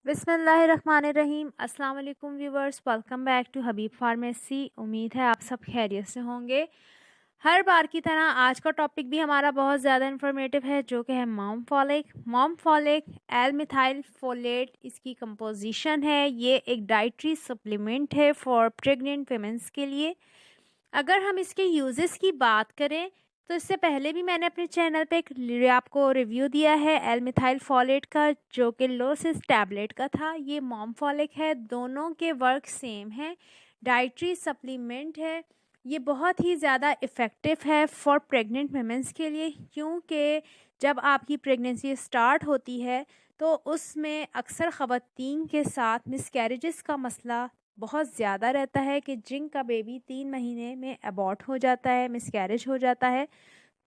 بسم اللہ الرحمن الرحیم۔ السلام علیکم viewers, welcome back to Habib pharmacy. امید ہے آپ سب خیریت سے ہوں گے۔ ہر بار کی طرح آج کا ٹاپک بھی ہمارا بہت زیادہ انفارمیٹیو ہے، جو کہ ہے موم فولک ایل میتھائل فولیٹ۔ اس کی کمپوزیشن ہے، یہ ایک ڈائٹری سپلیمنٹ ہے فار پریگننٹ ویمنس کے لیے۔ اگر ہم اس کے یوزز کی بات کریں تو اس سے پہلے بھی میں نے اپنے چینل پہ آپ کو ریویو دیا ہے ایل میتھائل فولیٹ کا، جو کہ لوسس ٹیبلٹ کا تھا۔ یہ موم فولک ہے، دونوں کے ورک سیم ہے، ڈائٹری سپلیمنٹ ہے۔ یہ بہت ہی زیادہ افیکٹو ہے فار پریگننٹ ویمنس کے لیے، کیونکہ جب آپ کی پریگننسی سٹارٹ ہوتی ہے تو اس میں اکثر خواتین کے ساتھ مس کیریجز کا مسئلہ بہت زیادہ رہتا ہے کہ جن کا بیبی 3 مہینے میں ابورٹ ہو جاتا ہے، مس کیریج ہو جاتا ہے۔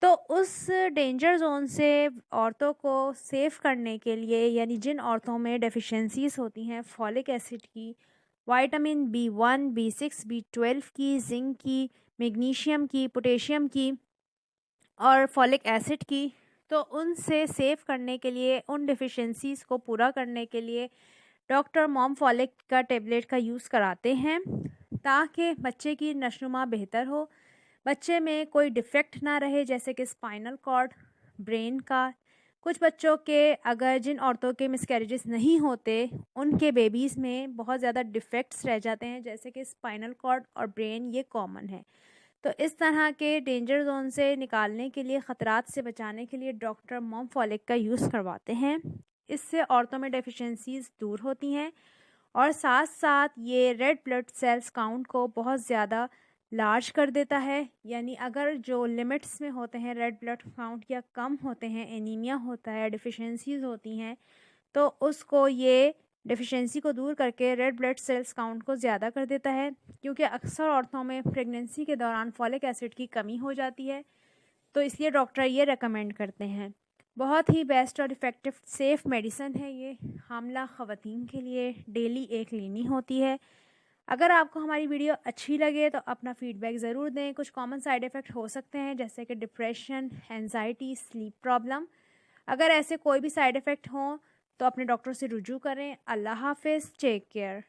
تو اس ڈینجر زون سے عورتوں کو سیف کرنے کے لیے، یعنی جن عورتوں میں ڈیفیشنسیز ہوتی ہیں فولک ایسڈ کی، وائٹامن B1 B6 B12 کی، زنک کی، میگنیشیم کی، پوٹیشیم کی اور فولک ایسڈ کی، تو ان سے سیف کرنے کے لیے، ان ڈیفیشنسیز کو پورا کرنے کے لیے ڈاکٹر موم فولک کا ٹیبلٹ کا یوز کراتے ہیں، تاکہ بچے کی نشوونما بہتر ہو، بچے میں کوئی ڈیفیکٹ نہ رہے، جیسے کہ اسپائنل کارڈ، برین کا۔ کچھ بچوں کے، اگر جن عورتوں کے مس کیریجز نہیں ہوتے، ان کے بیبیز میں بہت زیادہ ڈیفیکٹس رہ جاتے ہیں، جیسے کہ اسپائنل کارڈ اور برین، یہ کامن ہے۔ تو اس طرح کے ڈینجر زون سے نکالنے کے لیے، خطرات سے بچانے کے لیے ڈاکٹر موم فولک کا یوز کرواتے ہیں۔ اس سے عورتوں میں ڈیفیشنسیز دور ہوتی ہیں، اور ساتھ ساتھ یہ ریڈ بلڈ سیلز کاؤنٹ کو بہت زیادہ لارج کر دیتا ہے۔ یعنی اگر جو لمٹس میں ہوتے ہیں ریڈ بلڈ کاؤنٹ یا کم ہوتے ہیں، اینیمیا ہوتا ہے، ڈیفیشنسیز ہوتی ہیں، تو اس کو یہ ڈیفیشنسی کو دور کر کے ریڈ بلڈ سیلز کاؤنٹ کو زیادہ کر دیتا ہے، کیونکہ اکثر عورتوں میں پریگننسی کے دوران فولک ایسڈ کی کمی ہو جاتی ہے، تو اس لیے ڈاکٹر یہ ریکمینڈ کرتے ہیں۔ بہت ہی بیسٹ اور افیکٹو سیف میڈیسن ہے یہ، حاملہ خواتین کے لیے ڈیلی ایک لینی ہوتی ہے۔ اگر آپ کو ہماری ویڈیو اچھی لگے تو اپنا فیڈ بیک ضرور دیں۔ کچھ کامن سائیڈ افیکٹ ہو سکتے ہیں، جیسے کہ ڈپریشن، اینزائٹی، سلیپ پرابلم۔ اگر ایسے کوئی بھی سائیڈ افیکٹ ہوں تو اپنے ڈاکٹر سے رجوع کریں۔ اللہ حافظ، ٹیک کیئر۔